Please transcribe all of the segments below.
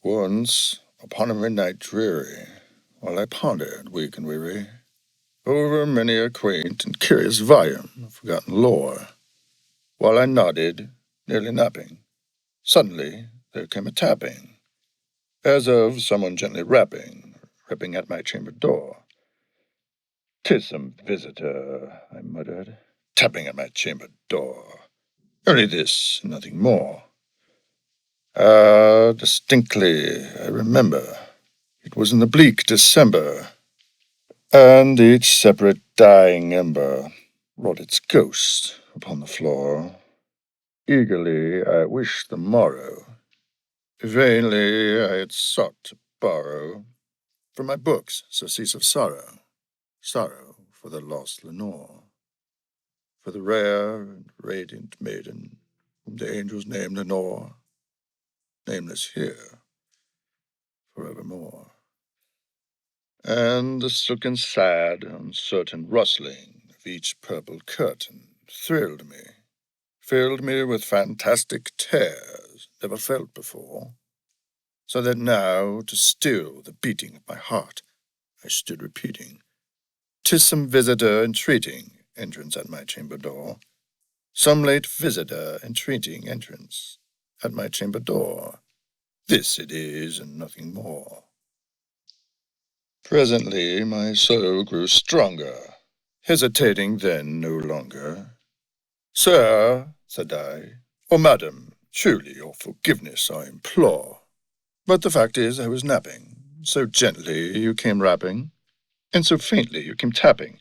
Once, upon a midnight dreary, while I pondered, weak and weary, over many a quaint and curious volume of forgotten lore, while I nodded, nearly napping, suddenly there came a tapping, as of someone gently rapping at my chamber door. "'Tis some visitor," I muttered, tapping at my chamber door. "Only this, and nothing more." Distinctly I remember. It was in the bleak December, and each separate dying ember wrought its ghost upon the floor. Eagerly I wished the morrow. Vainly I had sought to borrow from my books surcease of sorrow, sorrow for the lost Lenore, for the rare and radiant maiden whom the angels named Lenore, nameless here forevermore. And the silken sad, uncertain rustling of each purple curtain thrilled me, filled me with fantastic terrors never felt before, so that now, to still the beating of my heart, I stood repeating, "'Tis some visitor entreating entrance at my chamber door, some late visitor entreating entrance at my chamber door. This it is, and nothing more." Presently my soul grew stronger, hesitating then no longer. "Sir," said I, "or madam, truly your forgiveness I implore. But the fact is I was napping, so gently you came rapping, and so faintly you came tapping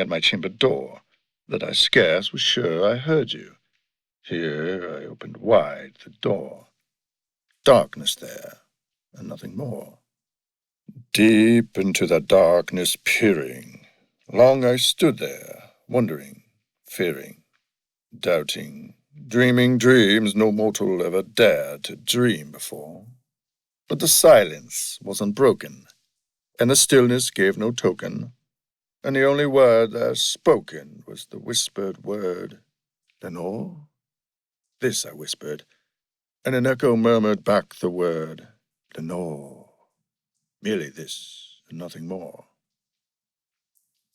at my chamber door, that I scarce was sure I heard you. Here I opened wide the door. Darkness there, and nothing more. Deep into that darkness peering, long I stood there, wondering, fearing, doubting, dreaming dreams no mortal ever dared to dream before. But the silence was unbroken, and the stillness gave no token, and the only word there spoken was the whispered word, "Lenore?" This I whispered, and an echo murmured back the word, "Lenore." Merely this, and nothing more.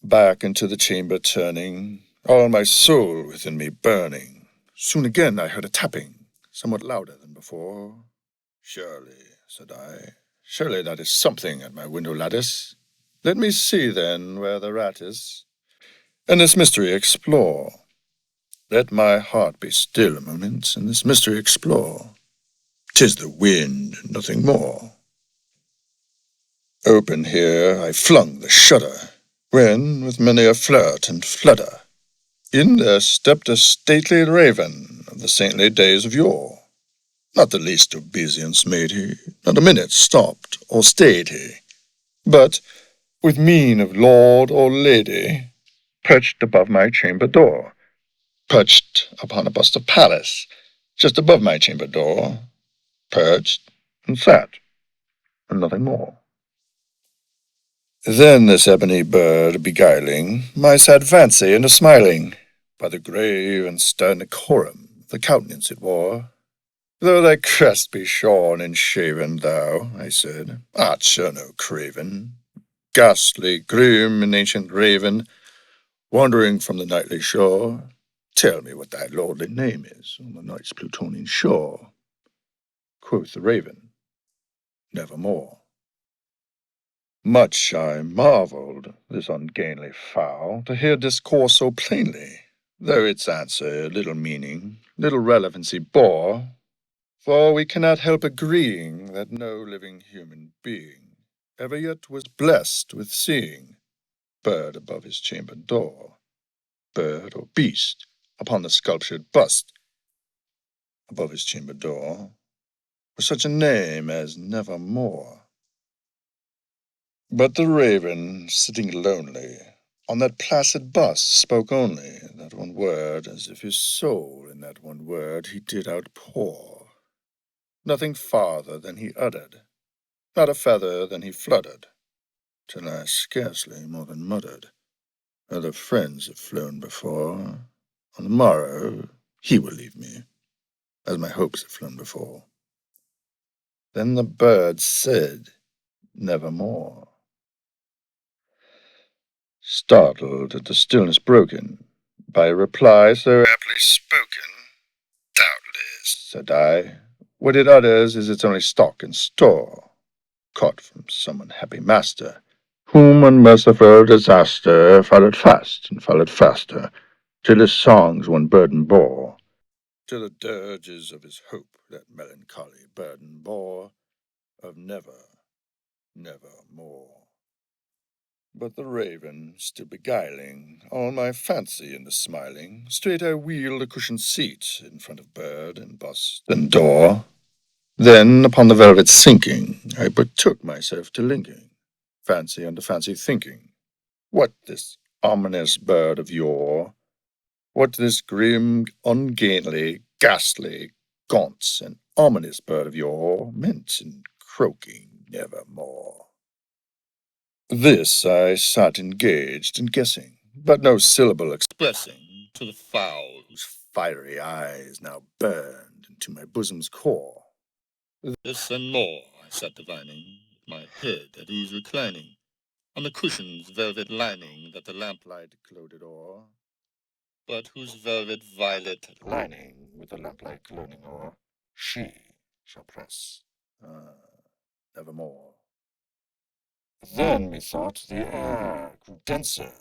Back into the chamber turning, all my soul within me burning, soon again I heard a tapping, somewhat louder than before. "Surely," said I, "surely that is something at my window lattice. Let me see, then, where the rat is, and this mystery explore. Let my heart be still a moment, and this mystery explore. 'Tis the wind, and nothing more." Open here I flung the shutter, when, with many a flirt and flutter, in there stepped a stately raven of the saintly days of yore. Not the least obeisance made he, not a minute stopped or stayed he, but, with mien of lord or lady, perched above my chamber door, perched upon a bust of Pallas, just above my chamber door, perched and sat, and nothing more. Then this ebony bird beguiling my sad fancy into smiling, by the grave and stern decorum of the countenance it wore. "Though thy crest be shorn and shaven, thou," I said, "art sure no craven, ghastly, grim, and ancient raven, wandering from the nightly shore. Tell me what thy lordly name is on the night's Plutonian shore." Quoth the raven, "Nevermore." Much I marvelled, this ungainly fowl, to hear discourse so plainly, though its answer little meaning, little relevancy bore, for we cannot help agreeing that no living human being ever yet was blessed with seeing bird above his chamber door, bird or beast upon the sculptured bust above his chamber door, with such a name as Nevermore. But the raven, sitting lonely on that placid bust, spoke only that one word, as if his soul in that one word he did outpour. Nothing farther than he uttered, not a feather than he fluttered, till I scarcely more than muttered, "Other friends have flown before. On the morrow he will leave me, as my hopes have flown before." Then the bird said, nevermore. Startled at the stillness broken by a reply so aptly spoken, doubtless, said I, what it utters is its only stock and store, caught from some unhappy master, whom unmerciful disaster followed fast and followed faster, till his songs one burden bore, till the dirges of his hope that melancholy burden bore, of never, never more. But the raven, still beguiling all my fancy into smiling, straight I wheeled a cushioned seat in front of bird and bust and door. Then, upon the velvet sinking, I betook myself to linking, fancy unto fancy thinking, what this ominous bird of yore, what this grim, ungainly, ghastly, gaunt, and ominous bird of yore meant in croaking nevermore. This I sat engaged in guessing, but no syllable expressing to the fowl whose fiery eyes now burned into my bosom's core. This and more I sat divining, my head at ease reclining, on the cushion's velvet lining that the lamplight gloated o'er, but whose velvet violet lining with the lamplight gloating o'er, she shall press, nevermore. Then, methought, the air grew denser,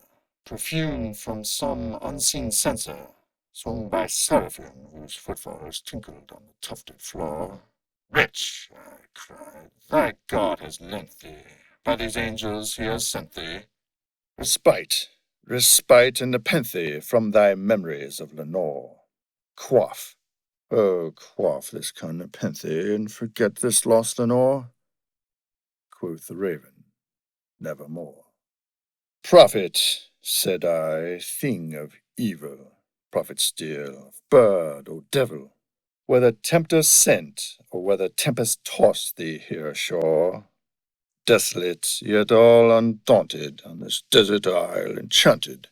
perfumed from some unseen censer, swung by seraphim whose footfalls tinkled on the tufted floor. Wretch, I cried, thy God has lent thee, by these angels he has sent thee, respite, respite and nepenthe from thy memories of Lenore. Quaff, oh, quaff this kind nepenthe, and forget this lost Lenore. Quoth the raven, nevermore. Prophet, said I, thing of evil, prophet still, of bird or devil, whether tempter sent, or whether tempest tossed thee here ashore, desolate, yet all undaunted, on this desert isle enchanted.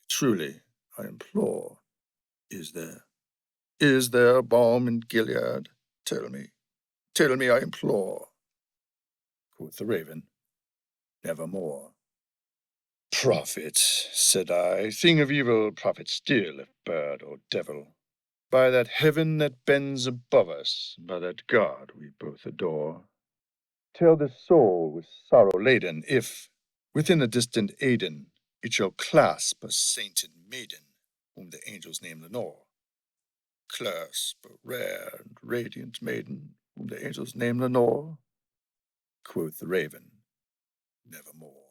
Truly, I implore, is there a balm in Gilead? Tell me, I implore. Quoth the raven, nevermore. Prophet, said I, thing of evil, prophet still, if bird or devil, by that heaven that bends above us, by that God we both adore, tell this soul with sorrow laden, if, within the distant Aidenn, it shall clasp a sainted maiden, whom the angels name Lenore. Clasp a rare and radiant maiden, whom the angels name Lenore? Quoth the raven, nevermore.